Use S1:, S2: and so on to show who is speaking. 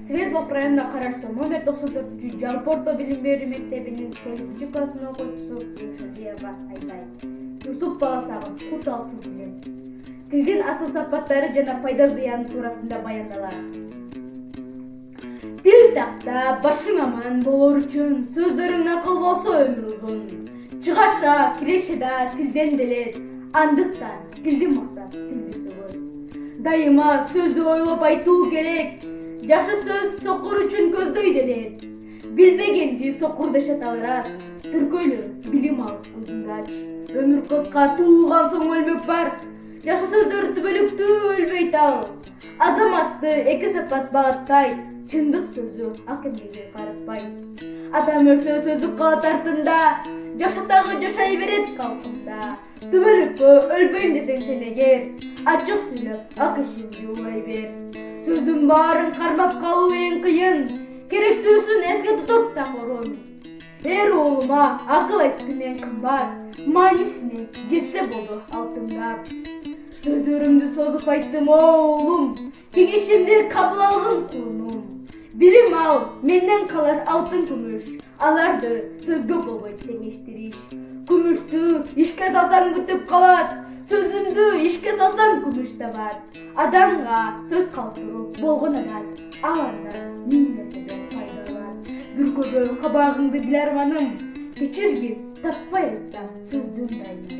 S1: Свердлов районуна караштуу номер 94 жалпы орто билим берүү мектебинин 8-класстын окуучусу Шадиева Айтай. Юсуп баласагын кут алчу билем. Тилдин асыл сапаттары жана пайда зыяны туурасында баяндалат. Тил такта башың аман болор үчүн, сөздөрүң акыл болсо өмүр узун. Чыгаша, киреше да тилден делет, андыктан тилди мактап, тилди сөгөт. Дайыма сөздү ойлоп айтуу керек. Жакшы сөз сокур үчүн көздөй делет. Билбегенди сокур дешет алырас. Түркөйлөр билим алып көзүңдү ач. Өмүр кыска, туулган соң өлмөк бар. Жакшы сөздөр түбөлүктүү өлбөйт ал. Азаматты эки сапат багыттайт. Чындык сөзү ак эмгеге карытпайт. Адам өлсө сөзү калат артында. Жашатагы жашай берет калкында. Түбөлүккө өлбөйм десең сен эгер, ачык сүйлөп ак ишиңди улай бер. Сөздүн баарын кармап калуу эң кыйын. Керектүүсүн эске тутуп да корун. Эр уулума акыл айтты мен кымбат, маанисине жетсе болду алтындап. Сөздөрүмдү созуп айттым оолум, кеңешимди кабыл алгын кулунум. Билим ал, менден калар алтын күмүш, аларды сөзгө болбойт теңештириш. Күмүштү ишке салсаң бүтүп калат, сөзүмдү ишке салсаң күмүш табат. Адамга сөз калтыруу болгон адат, алардан миң нерседен пайда бар. Бүркөгө кабагыңды бил арманым, кечиргин таппай айтсам сөздүн дайым.